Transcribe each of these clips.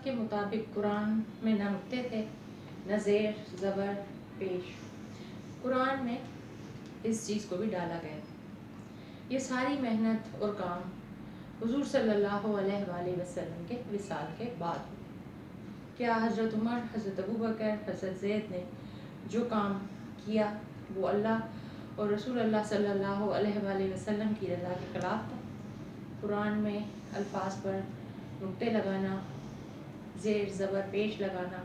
کے مطابق قرآن میں نہ نقطے تھے نہ زیر زبر پیش. قرآن میں اس چیز کو بھی ڈالا گیا. یہ ساری محنت اور کام حضور صلی اللہ علیہ وآلہ وسلم کے وصال کے بعد ہوئی. کیا حضرت عمر، حضرت ابوبکر، حضرت زید نے جو کام کیا وہ اللہ اور رسول اللہ صلی اللہ علیہ وآلہ وسلم کی رضا کے خلاف تھا؟ قرآن میں الفاظ پر نقطے لگانا، زیر زبر پیش لگانا،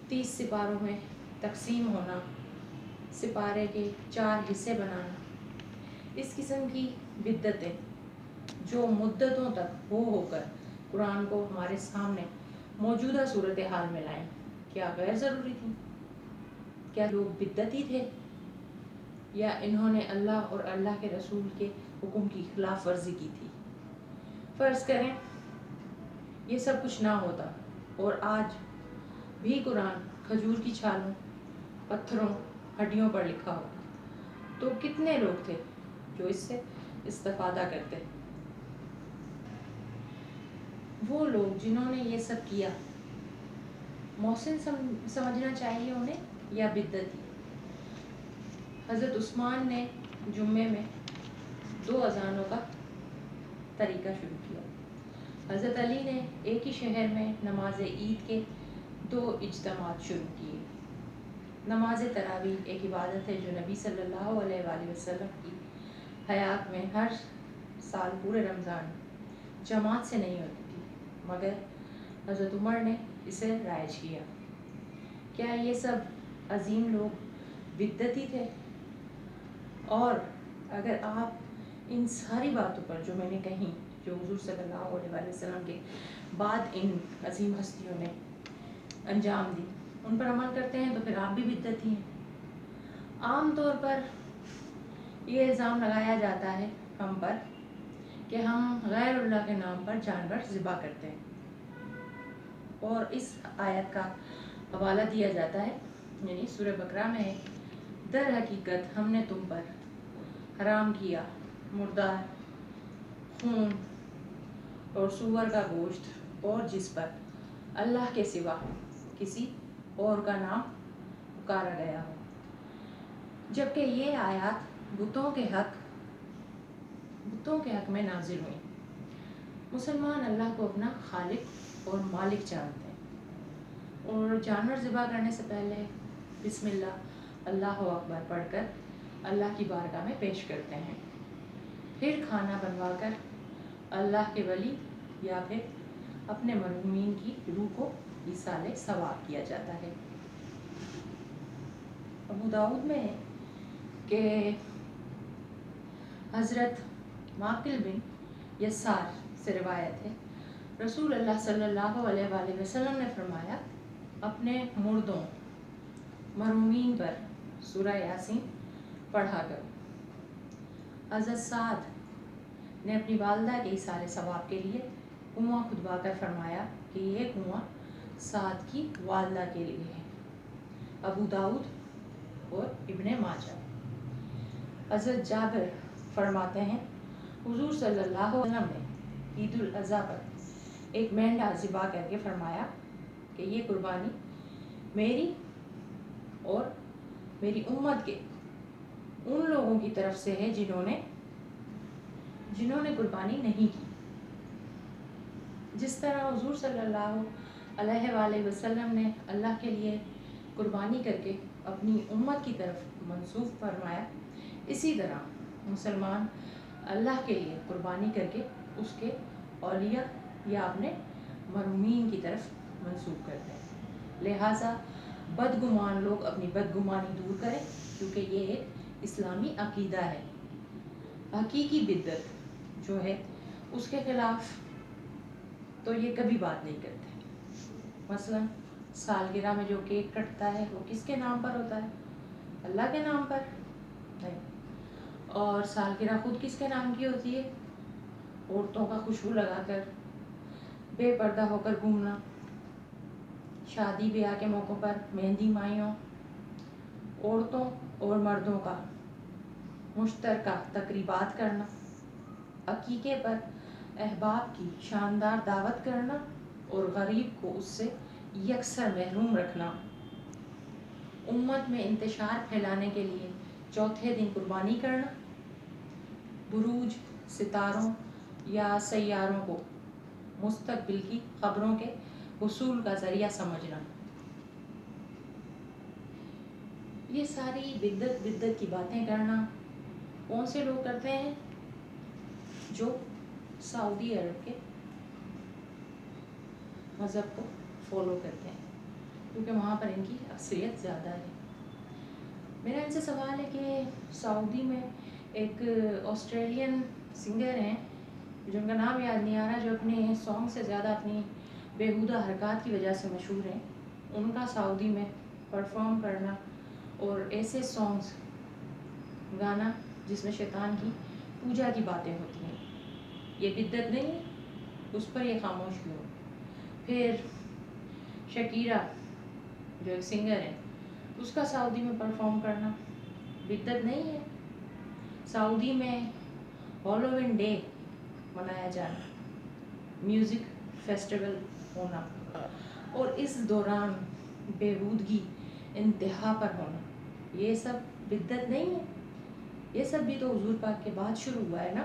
30 سپاروں میں تقسیم ہونا، سپارے کے 4 حصے بنانا، اس قسم کی بدعتیں جو مدتوں تک ہو کر قرآن کو ہمارے سامنے موجودہ صورتحال میں لائیں، کیا غیر ضروری تھی؟ کیا لوگ بدعتی تھے یا انہوں نے اللہ اور اللہ کے رسول کے حکم کی خلاف ورزی کی تھی؟ فرض کریں یہ سب کچھ نہ ہوتا اور آج بھی قرآن کھجور کی چھالوں، پتھروں، ہڈیوں پر لکھا ہو تو کتنے لوگ تھے جو اس سے استفادہ کرتے؟ وہ لوگ جنہوں نے یہ سب کیا محسن سمجھنا چاہیے انہیں یا بدعتی؟ حضرت عثمان نے جمعے میں 2 اذانوں کا طریقہ شروع کیا. حضرت علی نے ایک ہی شہر میں نماز عید کے 2 اجتماعات شروع کیے. نماز تراویح ایک عبادت ہے جو نبی صلی اللہ علیہ وآلہ وسلم کی حیات میں ہر سال پورے رمضان جماعت سے نہیں ہوتی تھی، مگر حضرت عمر نے اسے رائج کیا. کیا یہ سب عظیم لوگ بدعتی تھے؟ اور اگر آپ ان ساری باتوں پر جو میں نے کہیں، جو حضور صلی اللہ علیہ وآلہ وسلم کے بعد ان عظیم ہستیوں نے انجام دی، ان پر عمل کرتے ہیں تو پھر آپ بھی بدعتی ہیں. عام طور پر یہ الزام لگایا جاتا ہے ہم پر کہ ہم غیر اللہ کے نام پر جانور ذبح کرتے ہیں، اور اس آیت کا حوالہ دیا جاتا ہے، یعنی سورہ بقرہ میں ہے، در حقیقت ہم نے تم پر حرام کیا مردار، خون اور سور کا گوشت اور جس پر اللہ کے سوا کسی اور کا نام پکارا گیا ہو. جبکہ یہ آیات بتوں کے حق میں نازل ہوئی. مسلمان اللہ کو اپنا خالق اور مالک جانتے ہیں اور جانور ذبح کرنے سے پہلے بسم اللہ، اللہ اکبر پڑھ کر اللہ کی بارگاہ میں پیش کرتے ہیں. پھر کھانا بنوا کر اللہ کے ولی یا پھر اپنے مرحومین کی روح کو ایصال ثواب کیا جاتا ہے. ابو داؤد میں ہے کہ حضرت معقل بن یسار سے روایت ہے، رسول اللہ صلی اللہ علیہ وآلہ وسلم نے فرمایا، اپنے مردوں مرحومین پر سورہ یاسین پڑھا کرو. حضرت سعد نے اپنی والدہ کے ایصال ثواب کے لیے کنواں کھدوا کر فرمایا کہ یہ کنواں سعد کی والدہ کے لیے ہے. ابو داؤد اور ابن ماجہ. حضرت جابر فرماتے ہیں، حضور صلی اللہ علیہ وسلم نے عید الاضحیٰ پر ایک مینڈا ذبح کر کے فرمایا کہ یہ قربانی میری اور میری امت کے ان لوگوں کی طرف سے ہے جنہوں نے قربانی نہیں کی. جس طرح حضور صلی اللہ علیہ وآلہ وسلم نے اللہ کے لیے قربانی کر کے اپنی امت کی طرف منسوب فرمایا، اسی طرح مسلمان اللہ کے لیے قربانی کر کے اس کے اولیاء یا اپنے مرحومین کی طرف منسوب کرتے ہیں. لہٰذا بدگمان لوگ اپنی بدگمانی دور کریں، کیونکہ یہ ایک اسلامی عقیدہ ہے. حقیقی بدعت جو ہے اس کے خلاف تو یہ کبھی بات نہیں کرتے. مثلا سالگرہ میں جو کیک کٹتا ہے وہ کس کے نام پر ہوتا ہے؟ اللہ کے نام پر نہیں. اور سالگرہ خود کس کے نام کی ہوتی ہے؟ عورتوں کا خوشبو لگا کر بے پردہ ہو کر گھومنا، شادی بیاہ کے موقع پر مہندی مائیوں، عورتوں اور مردوں کا مشترکہ تقریبات کرنا، عقیقے پر احباب کی شاندار دعوت کرنا، اور غریب کو اس سے یکسر محروم رکھنا، امت میں انتشار پھیلانے کے لیے چوتھے دن قربانی کرنا، بروج، ستاروں یا سیاروں کو مستقبل کی خبروں کے حصول کا ذریعہ سمجھنا. یہ ساری بدعت کی باتیں کرنا کون سے لوگ کرتے ہیں؟ جو سعودی عرب کے مذہب کو فالو کرتے ہیں، کیونکہ وہاں پر ان کی اکثریت زیادہ ہے. میرا ان سے سوال ہے کہ سعودی میں ایک آسٹریلین سنگر ہیں، جو ان کا نام یاد نہیں آ رہا، جو اپنے سانگ سے زیادہ اپنی بیہودہ حرکات کی وجہ سے مشہور ہیں، ان کا سعودی میں پرفارم کرنا اور ایسے سانگز گانا جس میں شیطان کی پوجا کی باتیں ہوتی ہیں، یہ بدعت نہیں ہے؟ اس پر یہ خاموش کیوں؟ پھر شکیرہ جو ایک سنگر ہے، اس کا سعودی میں پرفارم کرنا بدعت نہیں ہے؟ سعودی میں ہالووین ڈے منایا جانا، میوزک فیسٹیول ہونا، اور اس دوران بیہودگی انتہا پر ہونا، یہ سب بدعت نہیں ہے؟ یہ سب بھی تو حضور پاک کے بعد شروع ہوا ہے نا،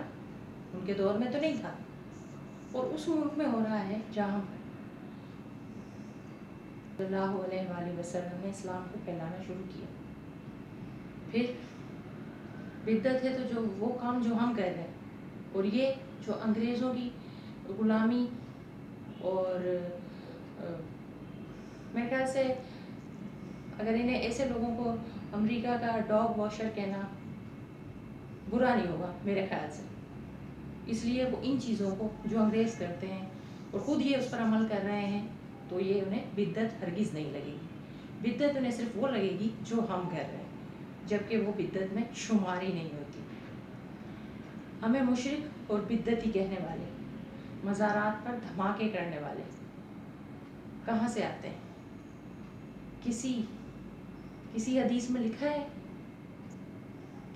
ان کے دور میں تو نہیں تھا. اور اس ملک میں ہو رہا ہے جہاں صلی اللہ علیہ وآلہ وسلم نے اسلام کو پھیلانا شروع کیا. پھر بدعت ہے تو جو وہ کام جو ہم کر رہے ہیں، اور یہ جو انگریزوں کی غلامی، اور میرے خیال سے اگر انہیں ایسے لوگوں کو امریکہ کا ڈاگ واشر کہنا برا نہیں ہوگا میرے خیال سے، اس لیے وہ ان چیزوں کو جو انگریز کرتے ہیں اور خود یہ اس پر عمل کر رہے ہیں، تو یہ انہیں بدعت ہرگز نہیں لگے گی. بدعت انہیں صرف وہ لگے گی جو ہم کر رہے ہیں، جبکہ وہ بدعت میں شمار ہی نہیں ہوتی. ہمیں مشرک اور بدعتی کہنے والے، مزارات پر دھماکے کرنے والے کہاں سے آتے ہیں؟ کسی حدیث میں لکھا ہے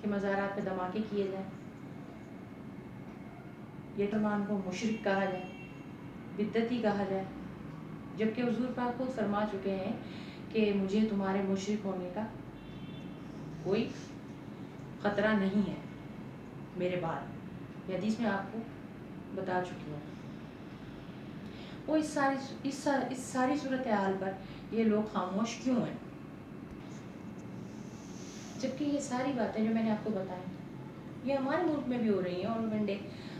کہ مزارات پہ دھماکے کیے جائیں؟ یہ مسلمان کو مشرک کہا جائے، بدعتی کہا جائے، جبکہ حضور پاک خود فرما چکے ہیں کہ مجھے تمہارے مشرک ہونے کا کوئی خطرہ نہیں ہے میرے بعد. یہ حدیث میں آپ کو بتا چکی ہوں. وہ اس ساری صورتحال پر یہ لوگ خاموش کیوں ہیں؟ جبکہ یہ ساری باتیں جو میں نے آپ کو بتائی، یہ ہمارے ملک میں بھی ہو رہی ہیں. ہالووین ڈے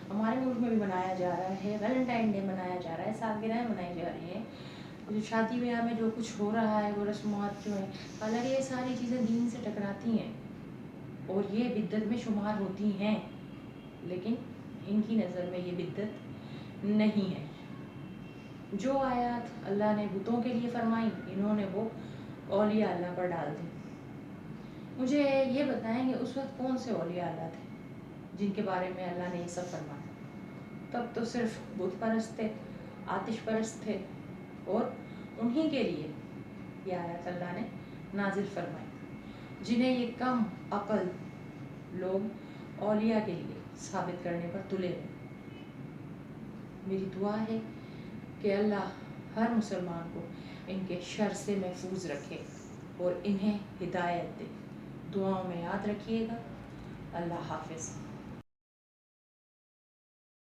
ہمارے ملک میں بھی منایا جا رہا ہے، ویلنٹائن ڈے منایا جا رہا ہے، سالگرہیں منائی جا رہی ہیں. جو شادی بیاہ میں جو کچھ ہو رہا ہے، وہ رسومات جو ہیں، حالانکہ یہ ساری چیزیں دین سے ٹکراتی ہیں اور یہ بدعت میں شمار ہوتی ہیں، لیکن ان کی نظر میں یہ بدعت نہیں ہے. جو آیات اللہ نے بتوں کے لیے فرمائی، انہوں نے وہ اولیاء اللہ پر ڈال دی. مجھے یہ بتائیں کہ اس وقت کون سے اولیاء اللہ تھے جن کے بارے میں اللہ نے یہ سب فرمایا؟ تب تو صرف بت پرست تھے، آتش پرست تھے، اور انہی کے لیے یہ آیات اللہ نے نازل فرمائی، جنہیں یہ کم عقل لوگ اولیاء کے لیے ثابت کرنے پر تلے ہوئے. میری دعا ہے کہ اللہ ہر مسلمان کو ان کے شر سے محفوظ رکھے اور انہیں ہدایت دے. دعاؤں میں یاد رکھیے گا. اللہ حافظ.